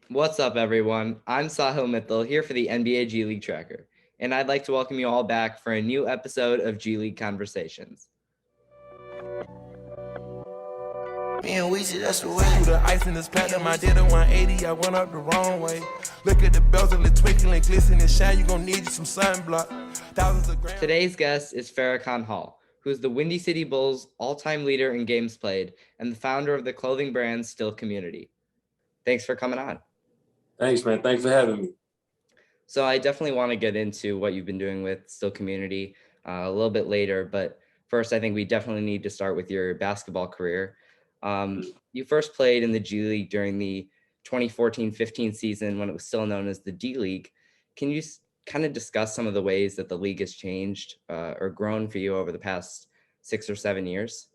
What's up, everyone? I'm Sahil Mittal here for the NBA G League Tracker, and I'd like to welcome you all back for a new episode of G League Conversations. Man, Weezy, that's the way. Through the ice in this platinum, I did a 180, I went up the wrong way. Look at the bezel, it twinkling, glisten and shine, you gon' need you some sunblock. Thousands of grams. Today's guest is Ferrakohn Hall, who is the Windy City Bulls' all-time leader in games played and the founder of the clothing brand Still Community. Thanks for coming on. Thanks, man. Thanks for having me. So I definitely want to get into what you've been doing with Still Community a little bit later, but first I think we definitely need to start with your basketball career. You first played in the G League during the 2014-15 season when it was still known as the D League. Can you kind of discuss some of the ways that the league has changed or grown for you over the past 6 or 7 years?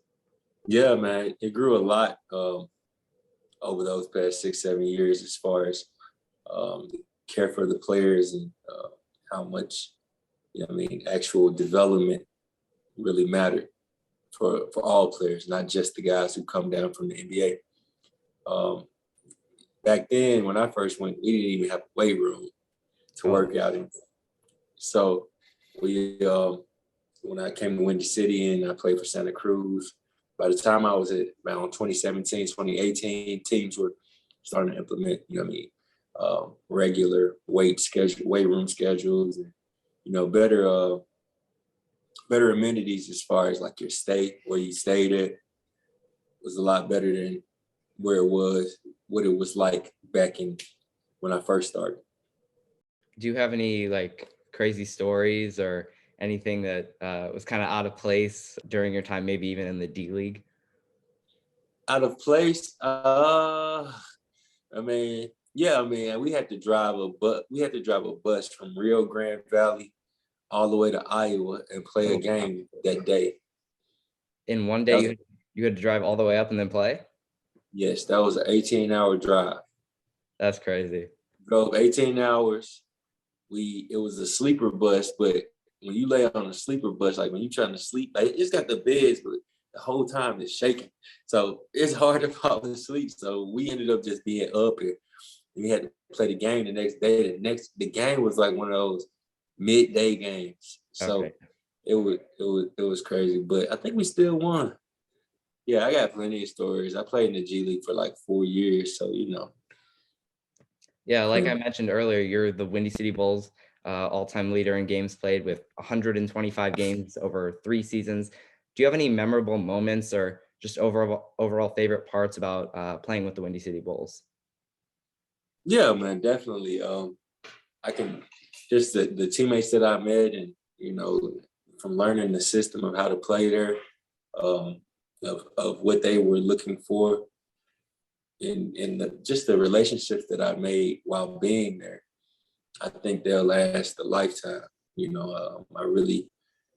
Yeah, man. It grew a lot over those past 6-7 years as far as the care for the players and how much, actual development really mattered for all players, not just the guys who come down from the NBA. Back then, when I first went, we didn't even have a weight room to work out in. So we, when I came to Windy City and I played for Santa Cruz, by the time I was at around 2017, 2018, teams were starting to implement, regular weight room schedules, and better amenities as far as like your stay, where you stayed at, was a lot better than what it was like back in when I first started. Do you have any like crazy stories or anything that was kind of out of place during your time, maybe even in the D League? Out of place? We had to drive a bus from Rio Grande Valley all the way to Iowa and play a game that day. In one day, you had to drive all the way up and then play? Yes, that was an 18-hour drive. That's crazy. Drove 18 hours. It was a sleeper bus, but when you lay on a sleeper bus, like when you're trying to sleep, like it's got the beds, but the whole time it's shaking. So it's hard to fall asleep. So we ended up just being up here. We had to play the game the next day. The game was like one of those midday games. So it was crazy. But I think we still won. Yeah, I got plenty of stories. I played in the G League for like 4 years. So, Yeah, like I mentioned earlier, you're the Windy City Bulls all-time leader in games played with 125 games over 3 seasons. Do you have any memorable moments or just overall favorite parts about playing with the Windy City Bulls? Yeah, man, definitely. I can just the teammates that I met, and from learning the system of how to play there, of what they were looking for, and just the relationships that I made while being there. I think they'll last a lifetime. I really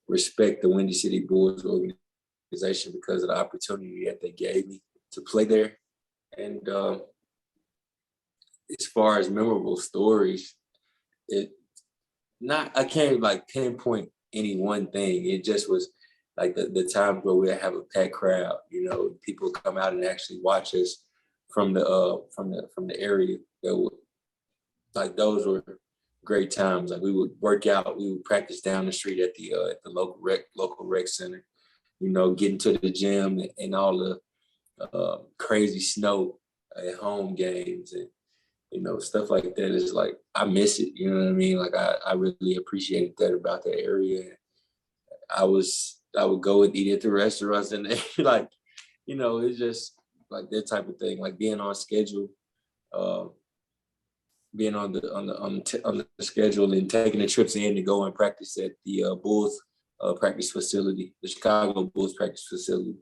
respect the Windy City Bulls organization because of the opportunity that they gave me to play there. And as far as memorable stories, I can't like pinpoint any one thing. It just was like the times where we have a packed crowd. People come out and actually watch us from the area. Those were great times. Like we would work out, we would practice down the street at the local rec center. Get into the gym and all the crazy snow at home games and stuff like that. Is like I miss it. You know what I mean? Like I really appreciated that about that area. I would go and eat at the restaurants and it's just like that type of thing. Like being on schedule, being on the schedule and taking the trips in to go and practice at the Bulls practice facility, the Chicago Bulls practice facility.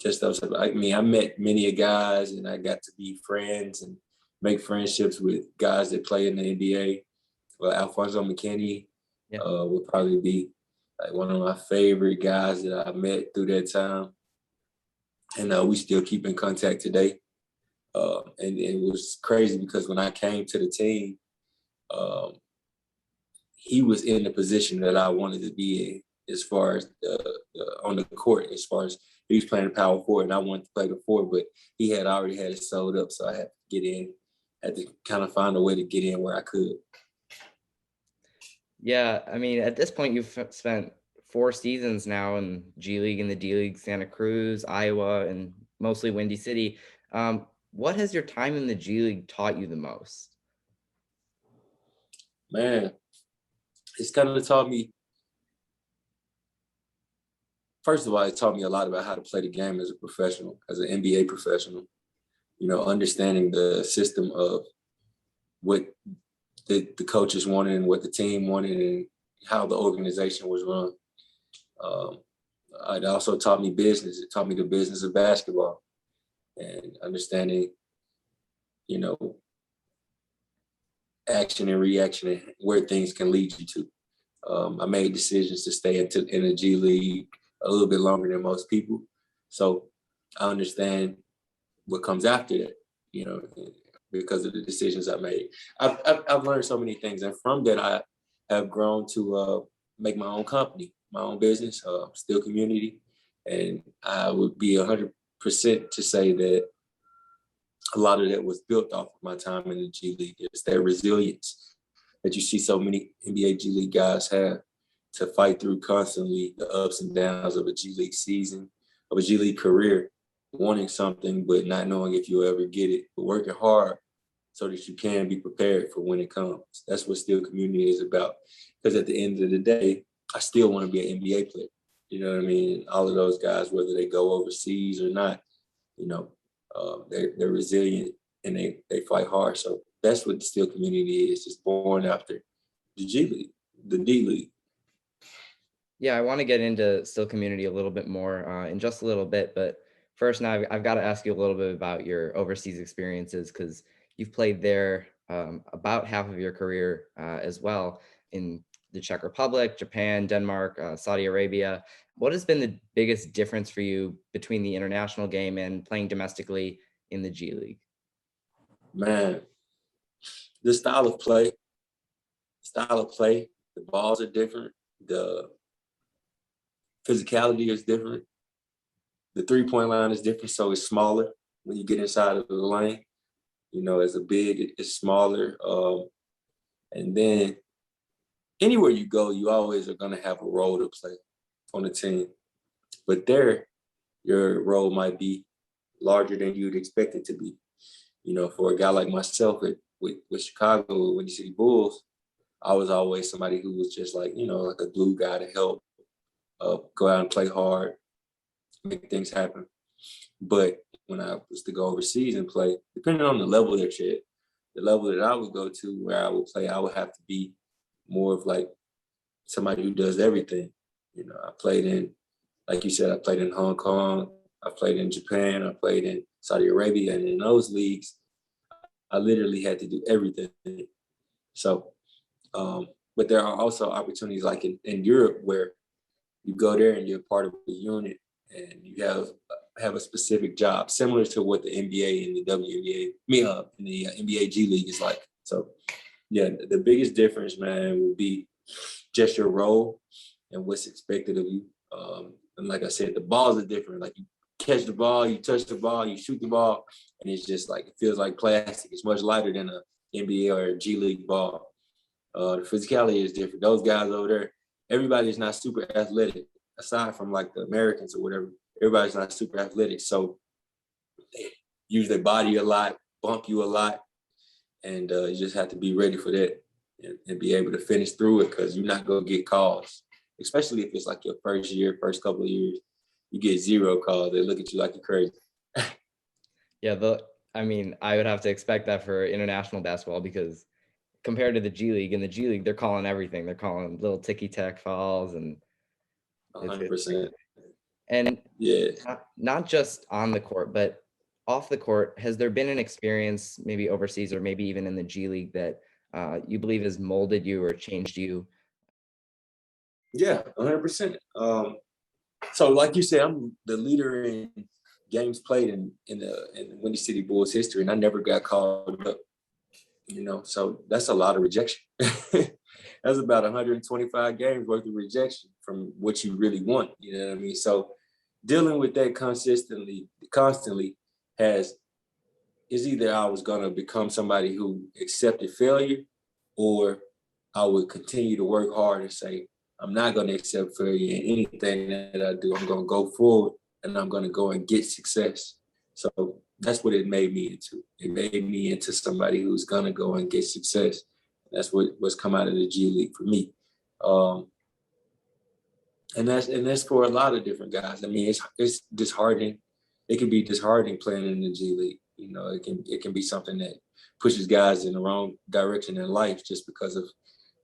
Just those. I met many guys, and I got to be friends and make friendships with guys that play in the NBA. Well, Alfonso McKinney would probably be like one of my favorite guys that I met through that time, and we still keep in contact today. And it was crazy because when I came to the team, he was in the position that I wanted to be in, as far as on the court, as far as he was playing power forward and I wanted to play the forward, but he had already had it sold up. So I had to get in. Had to kind of find a way to get in where I could. Yeah, I mean, at this point, you've spent 4 seasons now in G League and the D League, Santa Cruz, Iowa, and mostly Windy City. What has your time in the G League taught you the most? Man, it's kind of taught me, first of all, it taught me a lot about how to play the game as a professional, as an NBA professional. Understanding the system of what the coaches wanted and what the team wanted and how the organization was run. It also taught me business. It taught me the business of basketball and understanding, action and reaction and where things can lead you to. I made decisions to stay in the G League a little bit longer than most people. So I understand what comes after that, because of the decisions I made. I've learned so many things. And from that, I have grown to make my own company, my own business, Still Community. And I would be 100% to say that a lot of that was built off of my time in the G League. It's that resilience that you see so many NBA G League guys have to fight through constantly the ups and downs of a G League season, of a G League career, wanting something but not knowing if you'll ever get it, but working hard so that you can be prepared for when it comes. That's what Still Community is about. Because at the end of the day, I still want to be an NBA player. You know what I mean? All of those guys, whether they go overseas or not, they're resilient and they fight hard. So that's what the Still Community is. It's born after the G League, the D League. Yeah, I want to get into Still Community a little bit more in just a little bit, but first now I've got to ask you a little bit about your overseas experiences because you've played there about half of your career as well in the Czech Republic, Japan, Denmark, Saudi Arabia. What has been the biggest difference for you between the international game and playing domestically in the G League? Man, the style of play, the balls are different. The physicality is different. The three-point line is different, so it's smaller when you get inside of the lane. As a big, it's smaller. And then anywhere you go, you always are going to have a role to play on the team. But there, your role might be larger than you'd expect it to be. For a guy like myself with Chicago, Windy City Bulls, I was always somebody who was just like a glue guy to help go out and play hard, make things happen. But when I was to go overseas and play, depending on the level that you're at, the level that I would go to where I would play, I would have to be more of like somebody who does everything. I played in, like you said, I played in Hong Kong, I played in Japan, I played in Saudi Arabia, and in those leagues, I literally had to do everything. So, but there are also opportunities like in Europe where you go there and you're part of a unit and you have a specific job, similar to what the NBA and the WNBA, in the NBA G League is like. So, yeah, the biggest difference, man, would be just your role and what's expected of you. And like I said, the balls are different. Like you catch the ball, you touch the ball, you shoot the ball, and it's just like, it feels like plastic. It's much lighter than a NBA or a G League ball. The physicality is different. Those guys over there, everybody is not super athletic, aside from like the Americans or whatever. Everybody's not super athletic. So they use their body a lot, bump you a lot, and you just have to be ready for that and be able to finish through it because you're not going to get calls, especially if it's like your first couple of years. You get 0 calls. They look at you like you're crazy. Yeah, I would have to expect that for international basketball because compared to the G League, in the G League, they're calling everything. They're calling little ticky-tack fouls and 100%. And yeah, not just on the court, but off the court, has there been an experience maybe overseas or maybe even in the G League that you believe has molded you or changed you? Yeah, 100%. So like you said, I'm the leader in games played in the Windy City Bulls history, and I never got called up. So that's a lot of rejection. That's about 125 games worth of rejection from what you really want. You know what I mean? So dealing with that constantly has it's either I was gonna become somebody who accepted failure, or I would continue to work hard and say, I'm not gonna accept failure in anything that I do. I'm gonna go forward and I'm gonna go and get success. So that's what it made me into. It made me into somebody who's gonna go and get success. That's what's come out of the G League for me. Um, and that's for a lot of different guys. I mean, it's disheartening. It can be disheartening playing in the G League. You know, it can be something that pushes guys in the wrong direction in life just because of,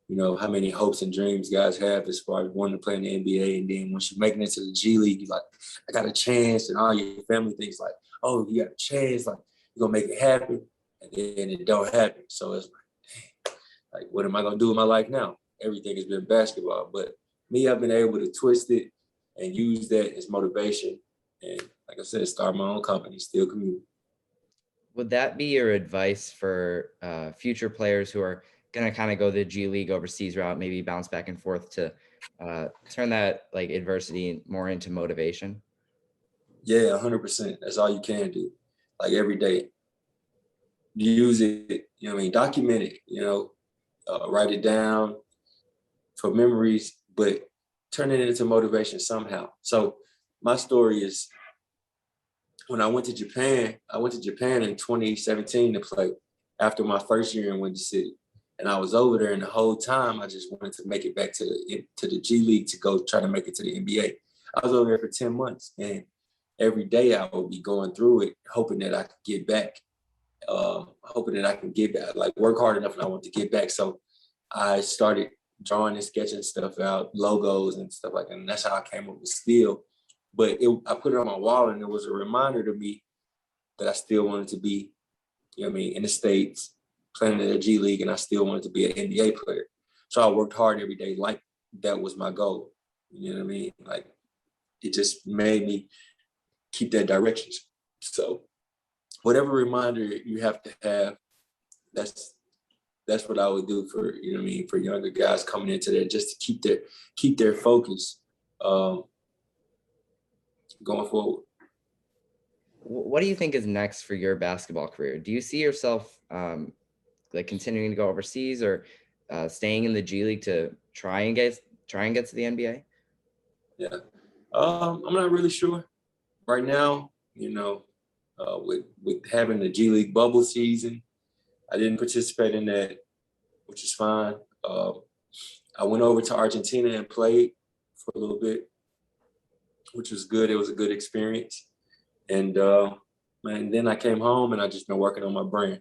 you know, how many hopes and dreams guys have as far as wanting to play in the NBA. And then once you make it into the G League, you're like, I got a chance. And all your family thinks like, oh, you got a chance, like you're gonna make it happen. And then it don't happen. So it's like, what am I gonna do in my life now? Everything has been basketball. But me, I've been able to twist it and use that as motivation. And like I said, start my own company, Still Community. Would that be your advice for future players who are going to kind of go the G League overseas route, maybe bounce back and forth to turn that like adversity more into motivation? Yeah, 100%. That's all you can do. Like every day, use it. You know what I mean? Document it. You know, write it down for memories, but turn it into motivation somehow. So my story is when I went to Japan in 2017 to play after my first year in Windy City. And I was over there, and the whole time I just wanted to make it back to the G League to go try to make it to the NBA. I was over there for 10 months, and every day I would be going through it, hoping that I could get back, like work hard enough, and I want to get back. So I started drawing and sketching stuff out, logos and stuff like that. And that's how I came up with Steel. But I put it on my wall, and it was a reminder to me that I still wanted to be, you know what I mean, in the States, playing in the G League, and I still wanted to be an NBA player. So I worked hard every day, like that was my goal. You know what I mean? Like it just made me keep that direction. So whatever reminder you have to have, that's what I would do for, you know what I mean, for younger guys coming into there, just to keep their focus going forward. What do you think is next for your basketball career? Do you see yourself like continuing to go overseas or staying in the G League to try and get to the NBA? Yeah, I'm not really sure right now. You know, with having the G League bubble season, I didn't participate in that, which is fine. I went over to Argentina and played for a little bit, which was good. It was a good experience. And man, then I came home and I just been working on my brand.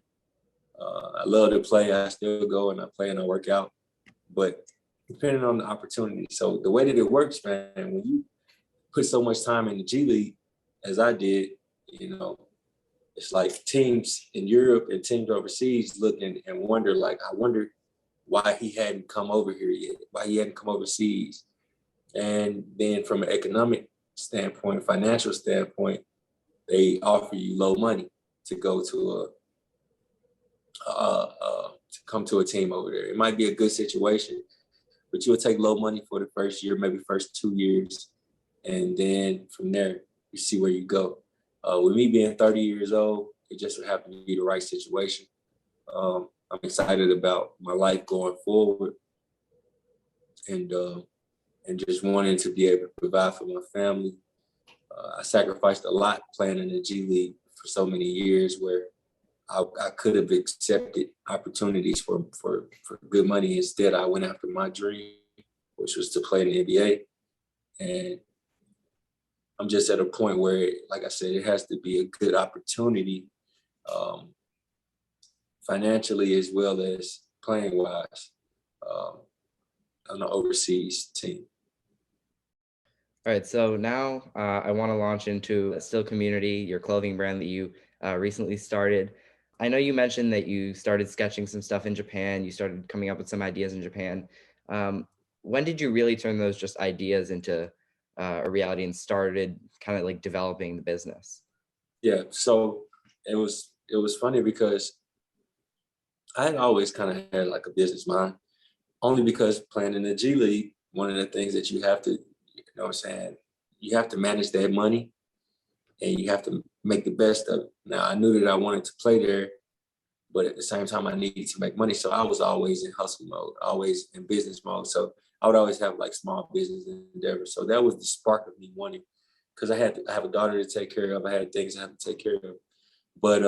I love to play. I still go and I play and I work out, but depending on the opportunity. So the way that it works, man, when you put so much time in the G League as I did, you know, it's like teams in Europe and teams overseas looking and wonder, like, I wonder why he hadn't come over here yet, why he hadn't come overseas. And then from an economic standpoint, financial standpoint, they offer you low money to go to to come to a team over there. It might be a good situation, but you'll take low money for the first year, maybe first 2 years, and then from there you see where you go. With me being 30 years old, it just would happen to be the right situation. I'm excited about my life going forward, and just wanting to be able to provide for my family. I sacrificed a lot playing in the G League for so many years, where I could have accepted opportunities for good money. Instead, I went after my dream, which was to play in the NBA. And I'm just at a point where, like I said, it has to be a good opportunity, financially as well as playing wise, on the overseas team. All right, so now I want to launch into Still Community, your clothing brand that you recently started. I know you mentioned that you started sketching some stuff in Japan. You started coming up with some ideas in Japan. When did you really turn those just ideas into a reality and started kind of like developing the business? Yeah, so it was funny because I had always kind of had like a business mind, only because playing in the G League, one of the things that you have to, you know what I'm saying, you have to manage that money. and you have to make the best of it. Now, I knew that I wanted to play there, but at the same time, I needed to make money. So I was always in hustle mode, always in business mode. So I would always have like small business endeavors. So that was the spark of me wanting, because I have a daughter to take care of. I had things I had to take care of. But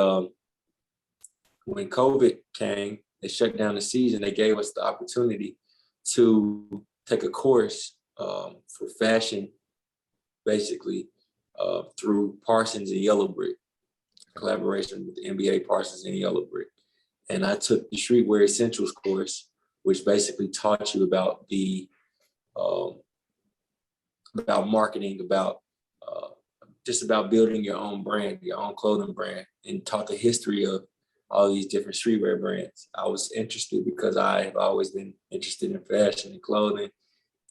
when COVID came, they shut down the season. They gave us the opportunity to take a course for fashion, basically, through Parsons and Yellow Brick, collaboration with the NBA Parsons and Yellow Brick. And I took the Streetwear Essentials course, which basically taught you about about marketing, about just about building your own brand, your own clothing brand, and taught the history of all these different streetwear brands. I was interested because I've always been interested in fashion and clothing,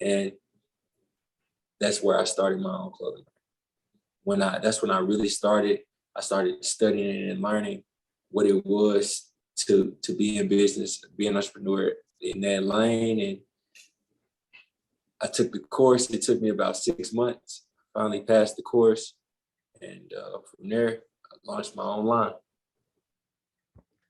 and that's where I started my own clothing. That's when I really started. I started studying and learning what it was to be in business, be an entrepreneur in that lane. And I took the course. It took me about 6 months. Finally passed the course, and from there, I launched my own line.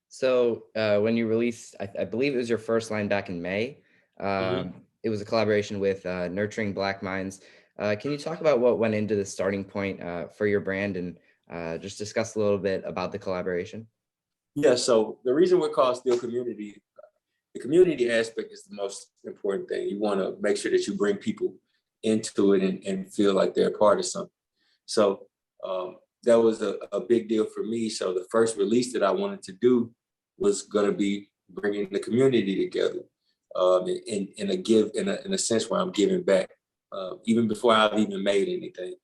So when you released, I believe it was your first line back in May. It was a collaboration with Nurturing Black Minds. Can you talk about what went into the starting point for your brand, and just discuss a little bit about the collaboration? Yeah, so the reason we're called Still Community, the community aspect is the most important thing. You want to make sure that you bring people into it and feel like they're a part of something. So that was a big deal for me. So the first release that I wanted to do was going to be bringing the community together in a sense where I'm giving back. Even before I've even made anything,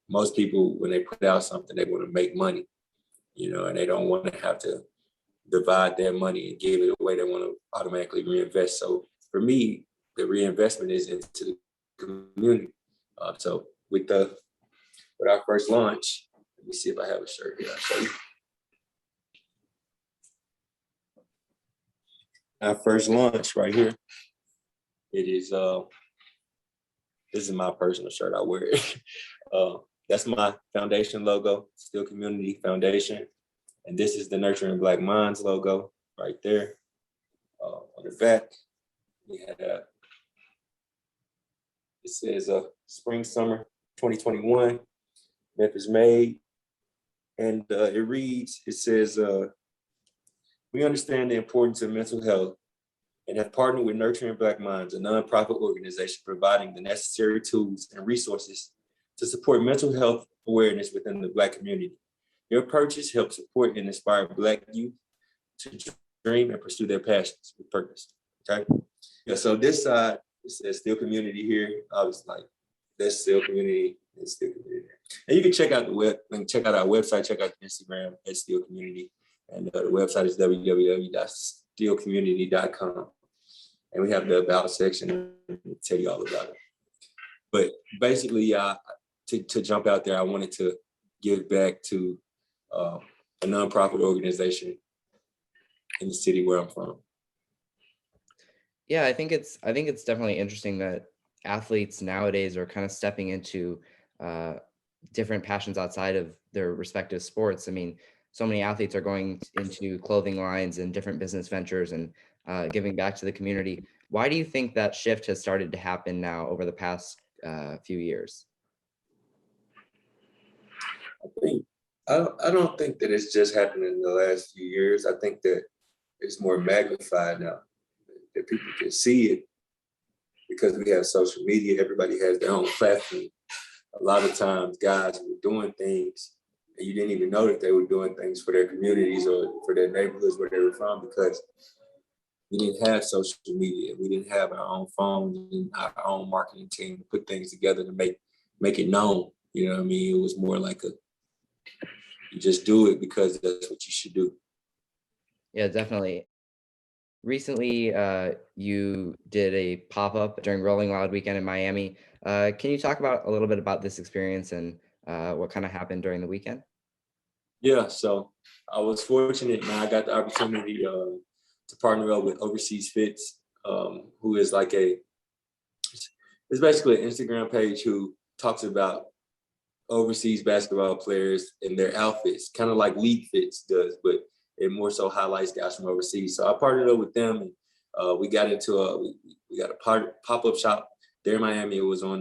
most people, when they put out something, they want to make money, and they don't want to have to divide their money and give it away. They want to automatically reinvest. So for me, the reinvestment is into the community. So with our first launch, let me see if I have a shirt here. I'll show you. Our first launch right here. It is this is my personal shirt. I wear it. That's my foundation logo, Still Community Foundation. And this is the Nurturing Black Minds logo right there. On the back, we have, it says Spring Summer 2021, Memphis Made. And it says, we understand the importance of mental health and have partnered with Nurturing Black Minds, a nonprofit organization providing the necessary tools and resources to support mental health awareness within the Black community. Your purchase helps support and inspire Black youth to dream and pursue their passions with purpose. Okay. Yeah. So this side, it says Still Community here. I was like, that's Still Community and Still Community. And you can check out check out our website, check out the Instagram at Still Community. And the website is www.stillcommunity.com. And we have the About section to tell you all about it. But basically, to jump out there, I wanted to give back to a nonprofit organization in the city where I'm from. Yeah, I think it's definitely interesting that athletes nowadays are kind of stepping into different passions outside of their respective sports. I mean, so many athletes are going into clothing lines and different business ventures and giving back to the community. Why do you think that shift has started to happen now over the past few years? I don't think that it's just happened in the last few years. I think that it's more magnified now, that people can see it because we have social media. Everybody has their own platform. A lot of times guys were doing things and you didn't even know that they were doing things for their communities or for their neighborhoods where they were from, because we didn't have social media. We didn't have our own phones and our own marketing team to put things together to make it known. You know what I mean? It was more like you just do it because that's what you should do. Yeah, definitely. Recently, you did a pop-up during Rolling Loud weekend in Miami. Can you talk about a little bit about this experience and what kind of happened during the weekend? Yeah, so I was fortunate, and I got the opportunity to partner up with Overseas Fits, who is like it's basically an Instagram page who talks about overseas basketball players in their outfits, kind of like League Fits does, but it more so highlights guys from overseas. So I partnered up with them, and we got into we got a pop-up shop there in Miami. It was on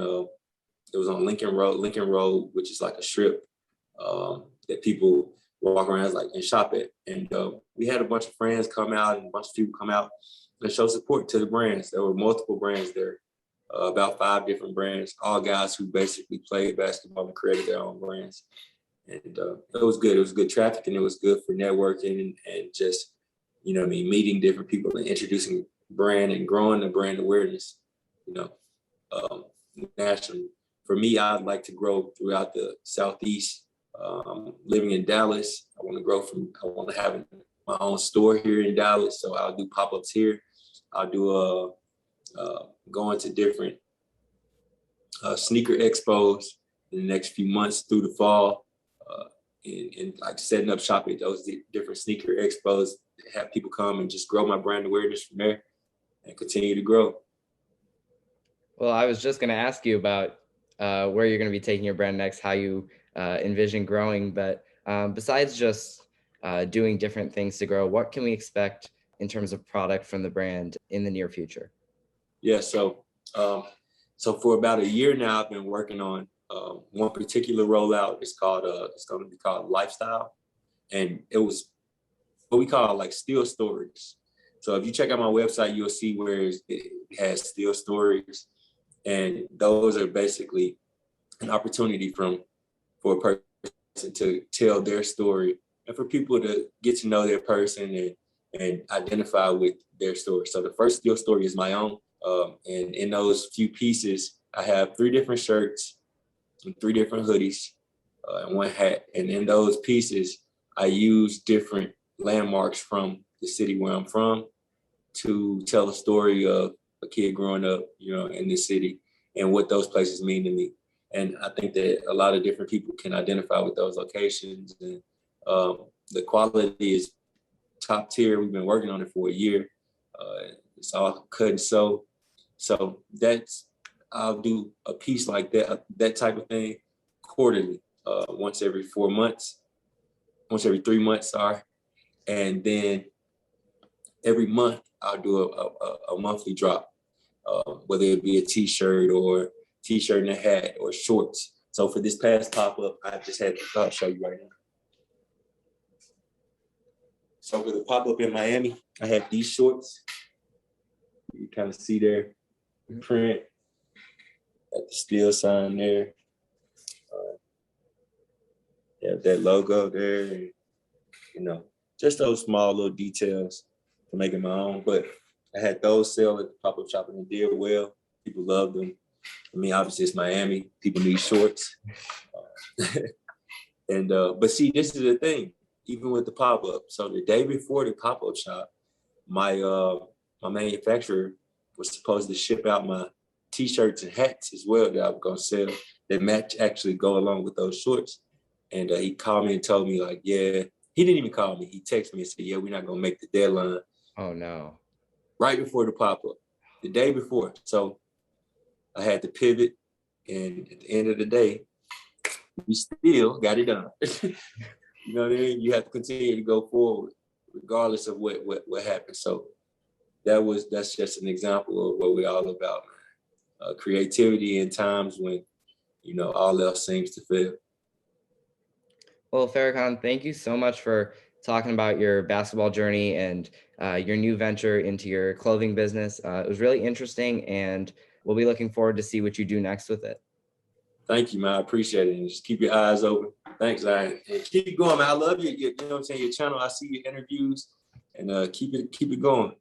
Lincoln Road, which is like a strip that people walk around like and shop at. And we had a bunch of friends come out and a bunch of people come out and show support to the brands. There were multiple brands there, about 5 different brands, all guys who basically played basketball and created their own brands. And it was good. It was good traffic, and it was good for networking and just, meeting different people and introducing brand and growing the brand awareness, nationally. For me, I'd like to grow throughout the Southeast. Living in Dallas, I want to have my own store here in Dallas. So I'll do pop-ups here. I'll do going to different sneaker expos in the next few months through the fall, and like setting up shop at those different sneaker expos, have people come and just grow my brand awareness from there and continue to grow. Well, I was just going to ask you about where you're going to be taking your brand next, how you envision growing. But besides just doing different things to grow, what can we expect in terms of product from the brand in the near future? Yeah, so for about a year now, I've been working on one particular rollout. It's going to be called Lifestyle, and it was what we call like still stories. So if you check out my website, you'll see where it has still stories, and those are basically an opportunity for a person to tell their story and for people to get to know their person and identify with their story. So the first still story is my own. And in those few pieces, I have 3 different shirts and 3 different hoodies and 1 hat. And in those pieces, I use different landmarks from the city where I'm from to tell a story of a kid growing up, in this city and what those places mean to me. And I think that a lot of different people can identify with those locations. And the quality is top tier. We've been working on it for a year. It's all cut and sew. So I'll do a piece like that type of thing quarterly, once every 3 months, sorry. And then every month I'll do a monthly drop, whether it be a t-shirt or t-shirt and a hat or shorts. So for this past pop-up, I'll show you right now. So for the pop-up in Miami, I had these shorts. You kind of see there the print at the steel sign there. Have that logo there, and, just those small little details to make it my own. But I had those sell at the pop-up shop and it did well. People loved them. I mean, obviously it's Miami. People need shorts. But see, this is the thing, even with the pop-up. So the day before the pop-up shop, my manufacturer was supposed to ship out my t-shirts and hats as well that I was gonna sell that actually go along with those shorts. And he called me and told me like, yeah, he didn't even call me. He texted me and said, yeah, we're not gonna make the deadline. Oh no. Right before the pop-up, the day before. So I had to pivot, and at the end of the day, we still got it done. You know what I mean? You have to continue to go forward regardless of what happens. So that's just an example of what we're all about, man. Creativity in times when, all else seems to fail. Well, Ferrakohn, thank you so much for talking about your basketball journey and your new venture into your clothing business. It was really interesting, and we'll be looking forward to see what you do next with it. Thank you, man. I appreciate it. And just keep your eyes open. Thanks, Zion. And keep going, man. I love you. You know what I'm saying? Your channel. I see your interviews, and keep it going.